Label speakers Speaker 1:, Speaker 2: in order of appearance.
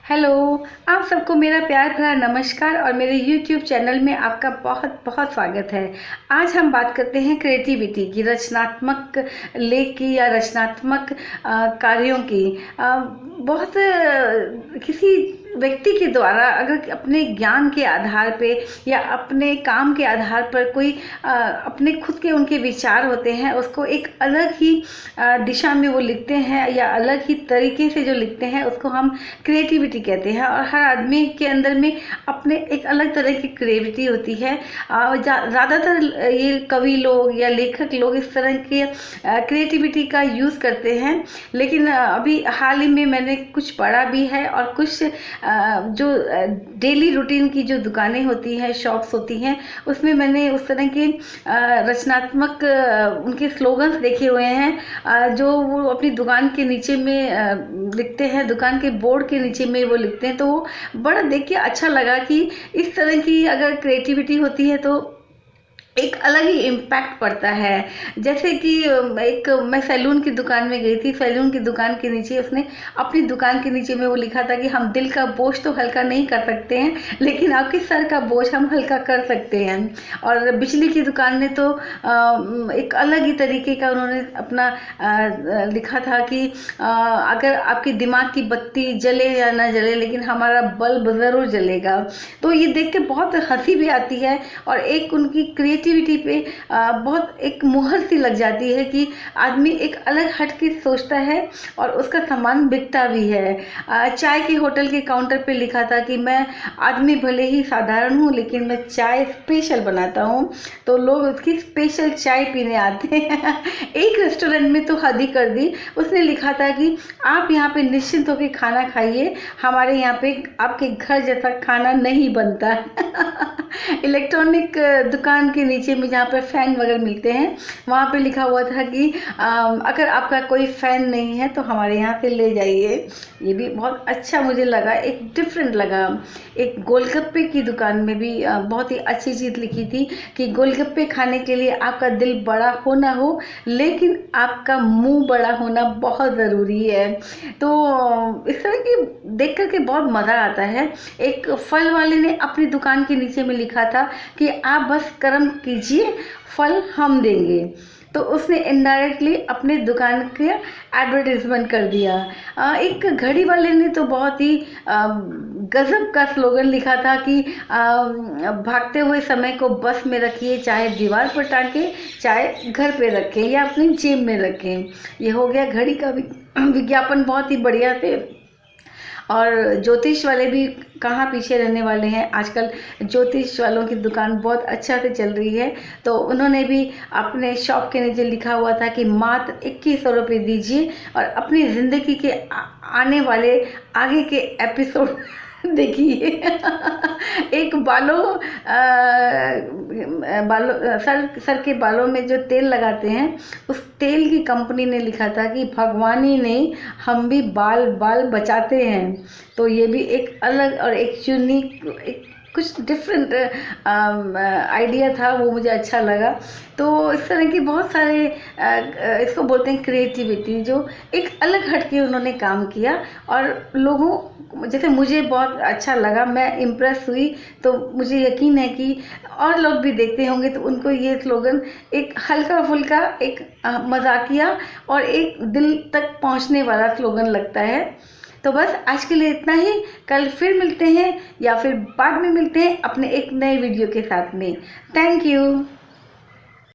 Speaker 1: Hello. आप सबको मेरा प्यार भरा नमस्कार और मेरे YouTube चैनल में आपका बहुत बहुत स्वागत है। आज हम बात करते हैं क्रिएटिविटी की, रचनात्मक लेख की या रचनात्मक कार्यों की। बहुत किसी व्यक्ति के द्वारा अगर अपने ज्ञान के आधार पे या अपने काम के आधार पर कोई अपने खुद के उनके विचार होते हैं, उसको एक अलग ही दिशा में वो लिखते हैं या अलग ही तरीके से जो लिखते हैं उसको हम क्रिएटिविटी कहते हैं। और हर आदमी के अंदर में अपने एक अलग तरह की क्रिएटिविटी होती है। ज़्यादातर ये कवि लोग या लेखक लोग इस तरह के क्रिएटिविटी का यूज़ करते हैं, लेकिन अभी हाल ही में मैंने कुछ पढ़ा भी है और कुछ जो डेली रूटीन की जो दुकानें होती हैं, शॉप्स होती हैं, उसमें मैंने उस तरह के रचनात्मक उनके स्लोगन्स देखे हुए हैं जो वो अपनी दुकान के नीचे में लिखते हैं, दुकान के बोर्ड के नीचे में वो लिखते हैं। तो वो बड़ा देख के अच्छा लगा कि इस तरह की अगर क्रिएटिविटी होती है तो एक अलग ही इम्पैक्ट पड़ता है। जैसे कि एक मैं सैलून की दुकान में गई थी, सैलून की दुकान के नीचे उसने अपनी दुकान के नीचे में वो लिखा था कि हम दिल का बोझ तो हल्का नहीं कर सकते हैं, लेकिन आपके सर का बोझ हम हल्का कर सकते हैं। और बिजली की दुकान ने तो एक अलग ही तरीके का उन्होंने अपना लिखा था कि अगर आपके दिमाग की बत्ती जले या ना जले, लेकिन हमारा बल्ब ज़रूर जलेगा। तो ये देख के बहुत हंसी भी आती है और एक उनकी क्रिएटिविटी पे बहुत एक मुहर सी लग जाती है कि आदमी एक अलग हट के सोचता है और उसका सामान बिकता भी है। चाय के होटल के काउंटर पे लिखा था कि मैं आदमी भले ही साधारण हूँ, लेकिन मैं चाय स्पेशल बनाता हूँ, तो लोग उसकी स्पेशल चाय पीने आते हैं। एक रेस्टोरेंट में तो हद ही कर दी, उसने लिखा था कि आप यहाँ पे निश्चिंत होकर खाना खाइए, हमारे यहाँ पे आपके घर जैसा खाना नहीं बनता। इलेक्ट्रॉनिक दुकान के नीचे में जहाँ पर फ़ैन वगैरह मिलते हैं, वहाँ पे लिखा हुआ था कि अगर आपका कोई फ़ैन नहीं है तो हमारे यहाँ से ले जाइए। ये भी बहुत अच्छा मुझे लगा, एक डिफरेंट लगा। एक गोलगप्पे की दुकान में भी बहुत ही अच्छी चीज़ लिखी थी कि गोलगप्पे खाने के लिए आपका दिल बड़ा हो ना हो, लेकिन आपका मुंह बड़ा होना बहुत ज़रूरी है। तो इस तरह की देख कर के बहुत मज़ा आता है। एक फल वाले ने अपनी दुकान के नीचे में लिखा था कि आप बस कर्म कीजिए, फल हम देंगे। तो उसने इनडायरेक्टली अपने दुकान के एडवर्टाइजमेंट कर दिया। एक घड़ी वाले ने तो बहुत ही गजब का स्लोगन लिखा था कि भागते हुए समय को बस में रखिए, चाहे दीवार पर टांगे, चाहे घर पे रखें या अपनी जेब में रखें। ये हो गया घड़ी का विज्ञापन, बहुत ही बढ़िया थे। और ज्योतिष वाले भी कहाँ पीछे रहने वाले हैं, आजकल ज्योतिष वालों की दुकान बहुत अच्छा से चल रही है। तो उन्होंने भी अपने शॉप के नीचे लिखा हुआ था कि मात्र 2100 रुपये दीजिए और अपनी ज़िंदगी के आने वाले आगे के एपिसोड देखिए। एक सर के बालों में जो तेल लगाते हैं, उस तेल की कंपनी ने लिखा था कि भगवान ही नहीं, हम भी बाल बचाते हैं। तो ये भी एक अलग और एक यूनिक, एक कुछ डिफरेंट आइडिया था, वो मुझे अच्छा लगा। तो इस तरह की बहुत सारे इसको बोलते हैं क्रिएटिविटी, जो एक अलग हट के उन्होंने काम किया और लोगों, जैसे मुझे बहुत अच्छा लगा, मैं इम्प्रेस हुई। तो मुझे यकीन है कि और लोग भी देखते होंगे तो उनको ये स्लोगन एक हल्का फुल्का, एक मजाकिया और एक दिल तक पहुंचने वाला स्लोगन लगता है। तो बस आज के लिए इतना ही। कल फिर मिलते हैं या फिर बाद में मिलते हैं अपने एक नए वीडियो के साथ में। Thank you.